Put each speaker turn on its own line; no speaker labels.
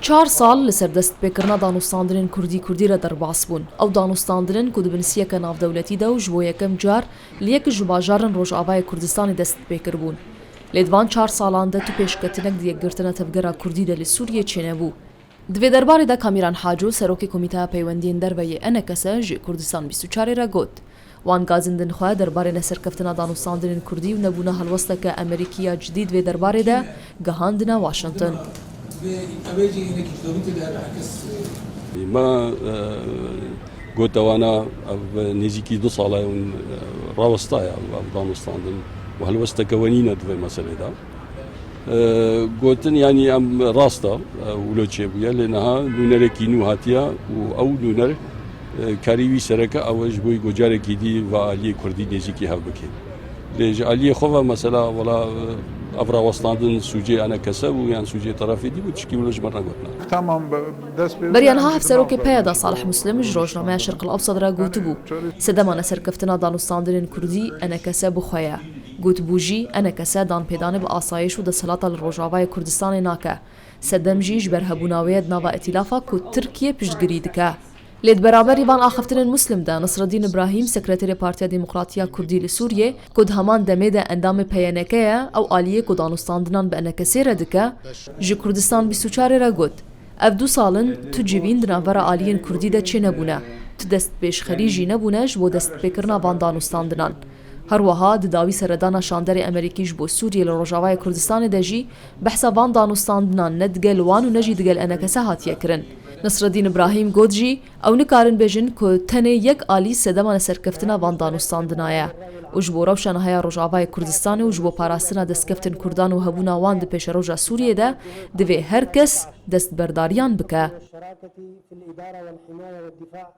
4 سال لسر دەستپێکردنا دانوستاندنên کوردی را دەرباس بوون. ئەو دانوستاندنن ku di binîsiyeka navdewletî de û ji bo yekem car li yek ji bajarên Rojavayê Kurdistanê dest pêkir bûn. Lê di van 4 salan de tu pêşketinek di yekgirtina tevgera Kurdî de li Sûriyê çênebû. Di vê derbarê de Kamiran Haco, serokê Komîteya Peywendiyên Derveyê NKS ji Kurdistan 24 re got. Wan gazindin xwe derbarê neserkeftina danûstandinên Kurdî û nebûna helwesteke Amerîkî cidî di vê derbarê de gihandine Washington.
ما قلت وانا نزيكي 2 ساله راوستايا افغانستان وهلوستا كوانينا في المساله ده قلت يعني ام راستا ولو تشبيه لانها نونر كينو هاتيا او نونر كاريوي سركه او جبوي جوجار كيدي وعلي كردي نزيكي هبكي ليج علي خوفا مثلا ولا افرا وستاندن سوجي انا كسب يعني سوجي طرفي دي بتشكي ولا جمرنا قلنا
تمام
بريانها هفسروكي بيدا صالح مسلم جروجنامه الشرق الاوسط را قوتبو سدما نسركفتنا دانوستاندن كردي انا كسب خويا قوتبوجي انا كسادان بيدان باسايش و دسلاطه الروجاواي كردستان ناكه سدمجي جبرهبوناويه ناوا ائتلافا كو تركيا پشتگیری دکه لید برابری وان آخفتن مسلم ده نصرالدین ابراهیم سکرتری پارتیا دموکراتیا کردی لسوریه کد همان دمه ده اندام پیانکه او آلیه کد دانوستاندنان به انکسی ردکه جی کردستان 24 را گود. اف 2 سالن تو جیوین دناور آلیین کردی ده چه نبونه تو دست پیش خریجی نبونه جبو دست پیکرنا وان دانوستاندنان. هر وها د داوی سردانا شاندر امریکی جبو سوریه لروجاوای کردستان ده جی بحثا وان دانوستاندنان ندگل وان و نجی دگل انکسه هاتیه کرن. نصرالدین ابراهیم گودجی او نکارن بیجن که تنه یک آلی سدمان سرکفتنا وان دانوستاندنایه و جبو روشنهای روجاوای کردستان و جبو پاراستنا دستکفتن کردان و هبونا وان ده پیش روجا سوریه ده دوی هر کس دست برداریان بکه.